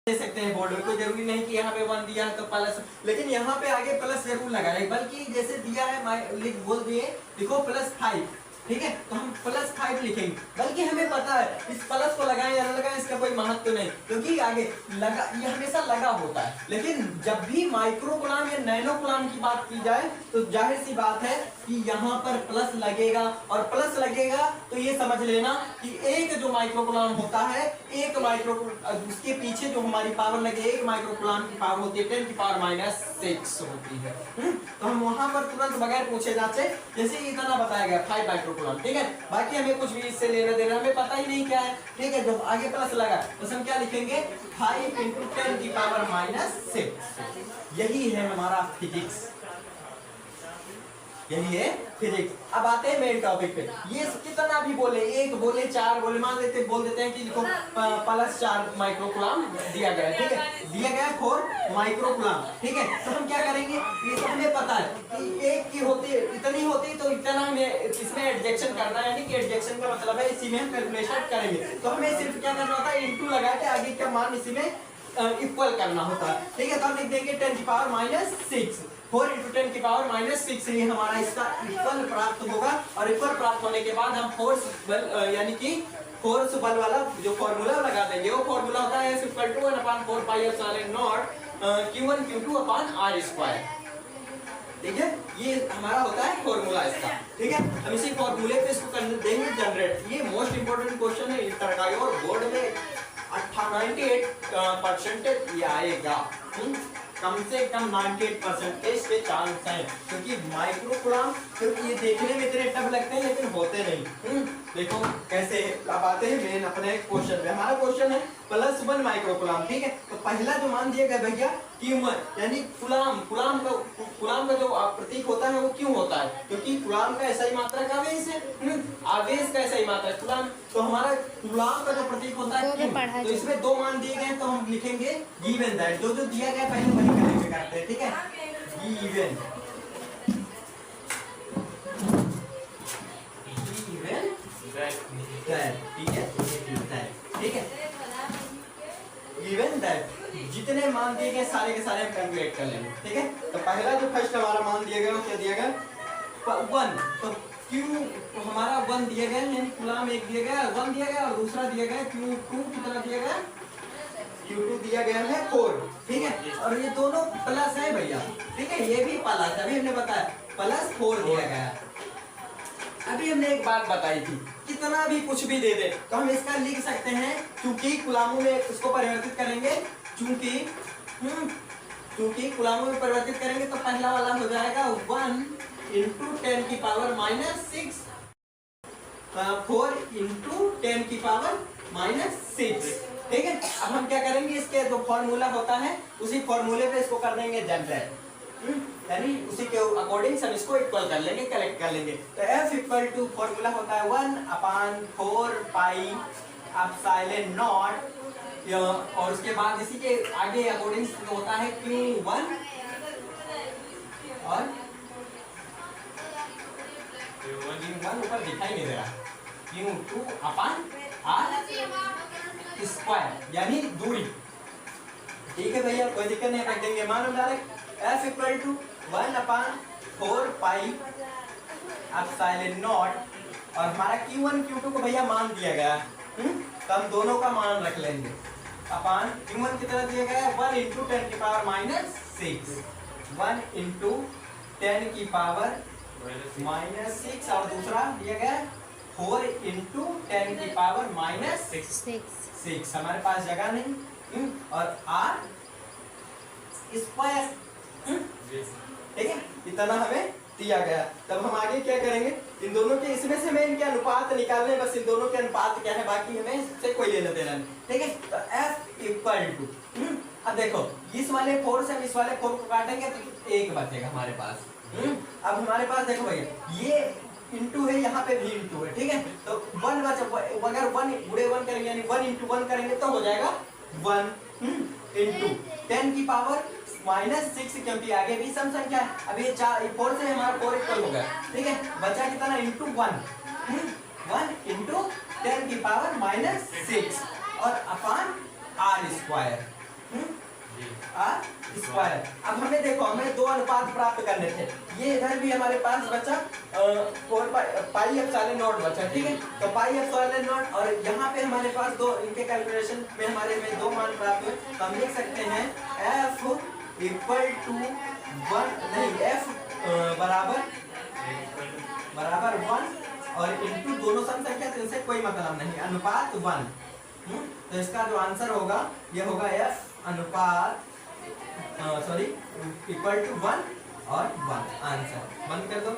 दे सकते हैं बोर्ड में, कोई जरूरी नहीं कि यहाँ पे 1 दिया है तो प्लस, लेकिन यहाँ पे आगे प्लस जरूर लगाए, बल्कि जैसे दिया है बोल दिए लिखो +5, ठीक है, तो हम +5 लिखेंगे, बल्कि हमें पता है इस प्लस को लगाएं या ना लगाएं इसका कोई महत्व नहीं, क्योंकि आगे लगा ये हमेशा लगा होता है। लेकिन जब भी माइक्रो कूलाम या नैनो कूलाम की बात की जाए तो जाहिर सी बात है कि यहाँ पर प्लस लगेगा, और प्लस लगेगा तो ये समझ लेना कि एक जो माइक्रो कूलाम होता है, एक माइक्रो उसके पीछे जो हमारी पावर लगे, एक माइक्रो कूलाम की पावर होती है 10⁻⁻6 होती है। तो हम वहां पर तुरंत बगैर पूछे जाते जैसे इतना बताया गया 5 माइक्रो कूलाम, ठीक है, बाकी हमें कुछ भी इससे लेना देना हमें पता ही नहीं क्या है, ठीक है। जब आगे प्लस लगा तो हम क्या लिखेंगे 5 × 10⁻⁻6, यही है हमारा फिजिक्स, यही है फिजिक्स। अब आते हैं मेन टॉपिक पे। ये कितना भी बोले, 1 बोले 4 बोले, मान लेते बोल देते हैं कि देखो +4 माइक्रो कूलाम दिया गया है, ठीक है, दिया गया 4 माइक्रो कूलाम, ठीक है। तो हम क्या करेंगे, ये तो हमें पता है कि एक की होती है इतनी होती तो इतना हमें इसमें एडजेक्शन करना है, यानी कि एडजेक्शन का मतलब है इसी में हम कैलकुलेशन करेंगे, तो हमें सिर्फ क्या करना होता है इंटू लगा के आगे का मान इसी में इक्वल करना होता है, ठीक है। तो हम लिख देंगे 10⁻⁻6, 4 × 10⁻⁻6 ये हमारा इसका इक्वल प्राप्त होगा, और इक्वल प्राप्त होने के बाद हम फोर्स बल यानी कि फोर्स बल वाला जो फॉर्मूला लगा देंगे, वो फॉर्मूला होता है F = 1/4πε0 Q1 Q2/r², ठीक है, ये हमारा होता है फॉर्मूला इसका, ठीक है। हम इसी फॉर्मूले पे इसको कर देंगे जनरेट। ये मोस्ट इंपोर्टेंट क्वेश्चन है इस तरह का, और बोर्ड में 98% ये आएगा, कम से कम 98% के चांस हैं, क्योंकि माइक्रो कूलाम क्योंकि ये देखने में इतने टफ लगते हैं लेकिन होते नहीं। देखो कैसे अब आते हैं मेन अपने क्वेश्चन पे। हमारा क्वेश्चन है +1 माइक्रो कूलाम, ठीक है। तो पहला जो मान दिया गया भैया Q1 यानी कूलाम का जो प्रतीक होता है वो क्यों होता है, क्योंकि कूलाम का ऐसा ही मात्रा का आवेश है, आवेश का ऐसा ही मात्रा है कूलाम, तो हमारा कूलाम का जो प्रतीक होता है क्यों, तो इसमें 2 मान दिए गए तो हम लिखेंगे गिवन दैट, जो दिया गया पहले वही करते हैं, ठीक है, गिवन ठीक है, गिवन दैट जितने मान दिए गए सारे के सारे हम कैलकुलेट कर लेंगे, ठीक है। तो पहला जो फर्स्ट हमारा मान दिया गया वो क्या दिया गया 1, तो Q हमारा 1 दिया गया, यानी कूलाम एक दिया गया 1 दिया गया, और दूसरा दिया गया Q2 कितना दिया गया Q2 दिया गया है 4, ठीक है, और ये दोनों प्लस है भैया, ठीक है, ये भी प्लस, अभी हमने बताया +4 दिया गया। अभी हमने एक बात बताई थी, कितना भी कुछ भी दे दे तो हम इसका लिख सकते हैं, क्योंकि कूलामों में इसको परिवर्तित करेंगे, चूंकि कूलामों में परिवर्तित करेंगे तो पहला वाला हो जाएगा 1 × 10⁻⁻6, 4 × 10⁻�6, ठीक है। अब हम क्या करेंगे, इसके जो फॉर्मूला होता है उसी फॉर्मूले पे इसको कर देंगे जनरेट, यानी उसी के अकॉर्डिंग हम इसको इक्वल कर लेंगे, कलेक्ट कर लेंगे। तो F = फॉर्मूला होता है 1/4πε0, और उसके बाद इसी के आगे अकॉर्डिंग होता है Q1 और Q1 ऊपर दिखाई नहीं दे रहा, Q2/r², यानी दूरी, ठीक है भैया, कोई दिक्कत नहीं, रख देंगे मान हम डायरेक्ट F = 1/4πε0, और हमारा Q1 Q2 को भैया मान दिया गया, तो हम दोनों का मान रख लेंगे अपन। Q1 कितना दिया गया है 1 × 10⁻⁻6, 1 × 10⁻⁻6, और दूसरा दिया गया 4 × 10⁻⁻6, हमारे पास जगह नहीं, और r², ठीक है, इतना हमें दिया गया। तब हम आगे क्या करेंगे, इन दोनों के इसमें से हमें इनके अनुपात निकालने, बस इन दोनों के अनुपात क्या है, बाकी हमें इससे कोई लेना देना नहीं, ठीक है। तो F = अब देखो इस वाले 4 से हम इस वाले 4 को काटेंगे तो 1 बचेगा हमारे पास। अब हमारे पास देखो भैया ये इंटू है, यहाँ पे भी इंटू है, ठीक है, तो 1 बचा, अगर 1 बुढ़े 1 करेंगे यानी 1 × 1 करेंगे तो हो जाएगा 1 × 10⁻⁻6, क्योंकि आगे भी सम संख्या है। अब ये 4 से हमारा 4 इक्वल हो गया, ठीक है, बचा कितना × 1 × 10⁻⁻6 और अपॉन r², आर स्क्वायर। अब हमें देखो, हमें दो अनुपात प्राप्त करने थे। ये इधर भी हमारे पास बचा 4 पाई एप्सिलॉन नॉट बचा, ठीक है। तो पाई एप्सिलॉन नॉट, और यहाँ पे हमारे पास दो, इनके कैलकुलेशन में हमारे में दो मान प्राप्त हुए। तो हम लिख सकते हैं f इक्वल टू 1, नहीं, f बराबर 1 और इनटू दोनों सम संख्या, तो इनसे कोई मतलब नहीं, अनुपात 1। तो इसका जो आंसर होगा ये होगा f अनुपात इक्वल टू 1 और 1। आंसर बंद कर दो।